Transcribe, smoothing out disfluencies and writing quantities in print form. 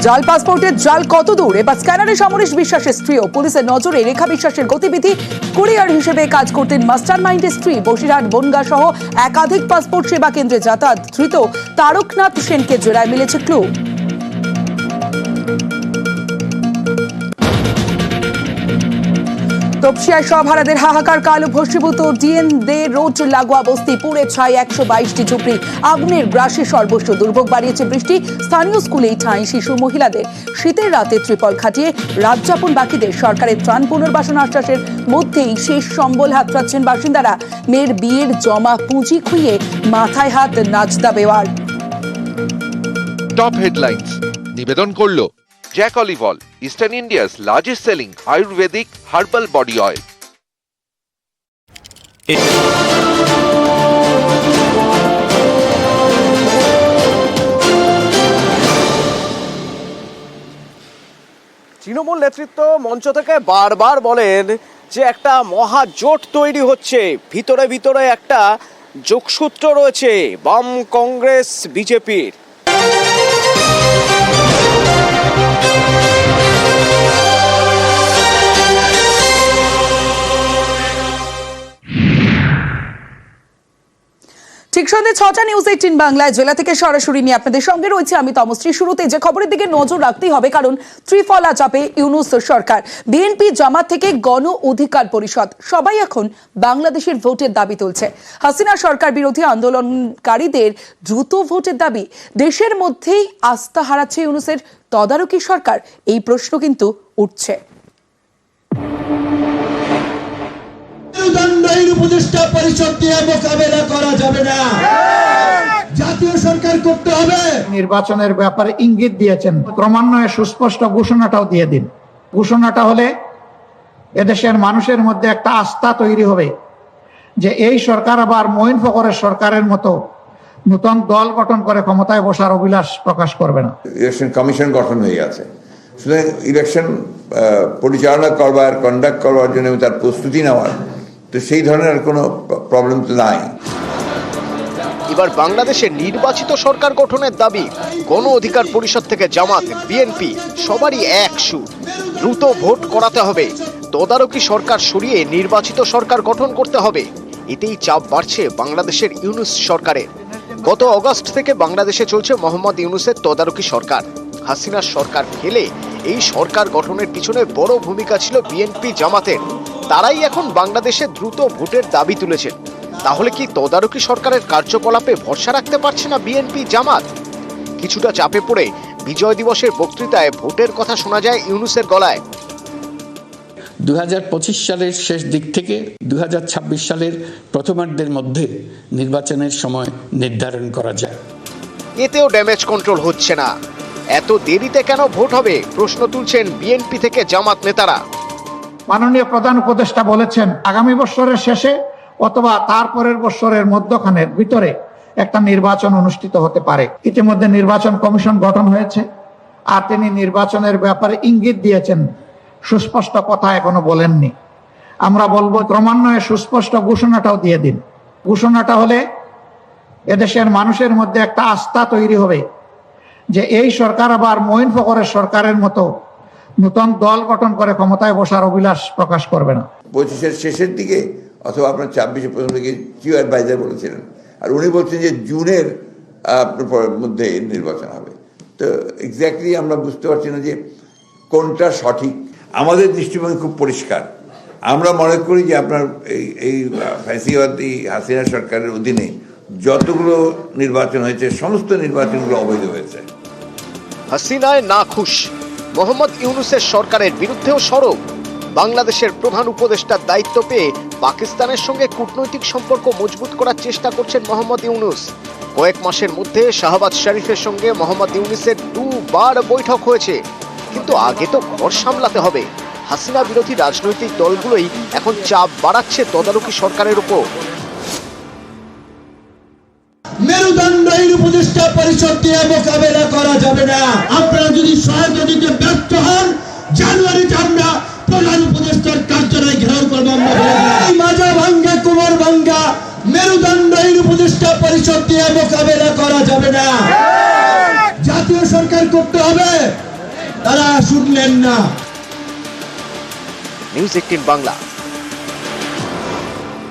জাল পাসপোর্টের জাল কত দূর? এবার স্ক্যানারে সমরেশ বিশ্বাসের স্ত্রীও পুলিশের নজরে। রেখা বিশ্বাসের গতিবিধি। কুরিয়ার হিসেবে কাজ করতেন মাস্টার মাইন্ডের স্ত্রী। বসিরহাট বনগাঁ সহ একাধিক পাসপোর্ট সেবা কেন্দ্রে যাতায়াত। ধৃত তারকনাথ সেনকে জেরায় মিলেছে ক্লু। তপসিয়ায় সভারাদের হাহাকার। কালো ভস্মীভূত ডিএন দে রোড লাগোয়া বস্তি পুড়ে ছাই 122টি ঝুপড়ি। আগুনের গ্রাসে সর্বস্ব। দুর্ভোগ বাড়িয়েছে বৃষ্টি। স্থানীয় স্কুলেই ঠাঁই শিশু মহিলাদের। শীতের রাতে ত্রিপল খাটিয়ে রাত যাপন বাকিদের। সরকারের ত্রাণ পুনর্বাসন আশ্বাসের মধ্যেই শেষ সম্বল হাতড়াচ্ছেন বাসিন্দারা। মেয়ের বিয়ের জমা পুঁজি খুইয়ে মাথায় হাত নাজদা বেওয়ার। টপ হেডলাইন্স নিবেদন করলো Jack olive oil, eastern India's largest selling Ayurvedic herbal body oil. Trinamool নেতৃত্ব মঞ্চ থেকে বারবার বলেন যে একটা মহাজোট তৈরি হচ্ছে, ভিতরে ভিতরে একটা যোগসূত্র রয়েছে বাম, কংগ্রেস, বিজেপির। ঠিক সন্ধ্যে 6টা নিউজ 18 বাংলায় জেলা থেকে সরাসরি নিয়ে আপনাদের সঙ্গে রয়েছে আমি তমশ্রী। শুরুতে যে খবরের দিকে নজর রাখতেই হবে, কারণ ত্রিফলা চাপে ইউনূস সরকার। বিএনপি, জামাত থেকে গণ অধিকার পরিষদ সবাই এখন বাংলাদেশের ভোটের দাবি তুলছে। হাসিনা সরকার বিরোধী আন্দোলনকারীদের দ্রুত ভোটের দাবি। দেশের মধ্যেই আস্থা হারাচ্ছে ইউনূসের তদারকি সরকার, এই প্রশ্ন কিন্তু উঠছে। উপদেষ্টা পরিষদ দিয়ে মোকাবেলা করা যাবে না, জাতীয় সরকার করতে হবে। নির্বাচনের ব্যাপারে ইঙ্গিত দিয়েছেন, ক্রমান্বয়ে সুস্পষ্ট ঘোষণাটাও দিয়ে দিন। ঘোষণাটা হলে এদেশের মানুষের মধ্যে একটা আস্থা তৈরি হবে যে এই সরকার আবার মঈন ফখরের সরকারের মতো নতুন দল গঠন করে ক্ষমতায় বসার অভিলাষ প্রকাশ করবে না। ইলেকশন কমিশন গঠন হয়ে গেছে, সুতরাং ইলেকশন পরিচালনা করবার, কন্ডাক্ট করবার জন্য তার প্রস্তুতি নেওয়ার তো সেই ধরনের আর কোনো প্রবলেম তো নাই। এবার বাংলাদেশের নির্বাচিত সরকার গঠনের দাবি। গণ অধিকার পরিষদ থেকে জামাত, বিএনপি সবারই এক সুর। দ্রুত ভোট করাতে হবে, তদারকি সরকার সরিয়ে নির্বাচিত সরকার গঠন করতে হবে। এতেই চাপ বাড়ছে বাংলাদেশের ইউনূস সরকারের। গত অগস্ট থেকে বাংলাদেশে চলছে মোহাম্মদ ইউনূসের তদারকি সরকার। হাসিনার সরকার ফেলে এই সরকার গঠনের পিছনে বড় ভূমিকা ছিল বিএনপি, জামাতের। তারাই এখন বাংলাদেশে দ্রুত ভোটের দাবি তুলেছেন। তাহলে কি তদারকি সরকারের কার্যকলাপে ভরসা রাখতে পারছে না বিএনপি, জামাত? কিছুটা চাপে পড়ে বিজয় দিবসের বক্তৃতায় ভোটের কথা শোনা যায় ইউনূসের গলায়। 2025 সালের শেষ দিক থেকে 2026 সালের প্রথমার্ধের মধ্যে নির্বাচনের সময় নির্ধারণ করা যায়। এতেও ড্যামেজ কন্ট্রোল হচ্ছে না। এত দেরিতে কেন ভোট হবে প্রশ্ন তুলছেন বিএনপি থেকে জামাত নেতারা। মাননীয় প্রধান উপদেষ্টা বলেছেন আগামী বছরের শেষে অথবা তারপরের বছরের মধ্যখানের ভিতরে একটা নির্বাচন অনুষ্ঠিত হতে পারে। ইতিমধ্যে নির্বাচন কমিশন গঠন হয়েছে, আর তিনি নির্বাচনের ব্যাপারে ইঙ্গিত দিয়েছেন, সুস্পষ্ট কথা এখনো বলেননি। আমরা বলবো ক্রমান্বয়ে সুস্পষ্ট ঘোষণাটাও দিয়ে দিন। ঘোষণাটা হলে এদেশের মানুষের মধ্যে একটা আস্থা তৈরি হবে যে এই সরকার আবার মঈন ফখরের সরকারের মতো নতুন দল গঠন করে ক্ষমতায় বসার অভিলাষ প্রকাশ করবে না। 25-এর শেষের দিকে অথবা আপনার 26-এর প্রথম দিকে চিফ অ্যাডভাইজার বলেছিলেন, আর উনি বলছেন যে জুনের মধ্যে নির্বাচন হবে। তো এক্স্যাক্টলি আমরা বুঝতে পারছি না যে কোনটা সঠিক। আমাদের দৃষ্টিভঙ্গি খুব পরিষ্কার। আমরা মনে করি যে আপনার এই ফ্যাসিবাদী হাসিনা সরকারের অধীনে যতগুলো নির্বাচন হয়েছে সমস্ত নির্বাচনগুলো অবৈধ হয়েছে। হাসিনায় না খুশ মোহাম্মদ ইউনূসের সরকারের বিরুদ্ধেও সরব। বাংলাদেশের প্রধান উপদেষ্টার দায়িত্ব পেয়ে পাকিস্তানের সঙ্গে কূটনৈতিক সম্পর্ক মজবুত করার চেষ্টা করছেন মোহাম্মদ ইউনূস। কয়েক মাসের মধ্যে শাহবাজ শরীফের সঙ্গে মোহাম্মদ ইউনূসের 2 বার বৈঠক হয়েছে। কিন্তু আগে তো ঘর সামলাতে হবে। হাসিনা বিরোধী রাজনৈতিক দলগুলোই এখন চাপ বাড়াচ্ছে তদারকি সরকারের উপর। মেরুদণ্ডহীন উপদেষ্টা পরিষদ দিয়ে মোকাবেলা করা যাবে না। আপনারা যদি সহায়তা দিতে ব্যর্থ হন, জানুয়ারিতে আমরা প্রধান উপদেষ্টার কার্যালয় ঘেরাও করবো। মাজা ভাঙ্গা, কোমর ভাঙ্গা মেরুদণ্ডহীন উপদেষ্টা পরিষদ দিয়ে মোকাবেলা করা যাবে না, জাতীয় সরকার করতে হবে। তারা শুনলেন না। নিউজ 18 বাংলা।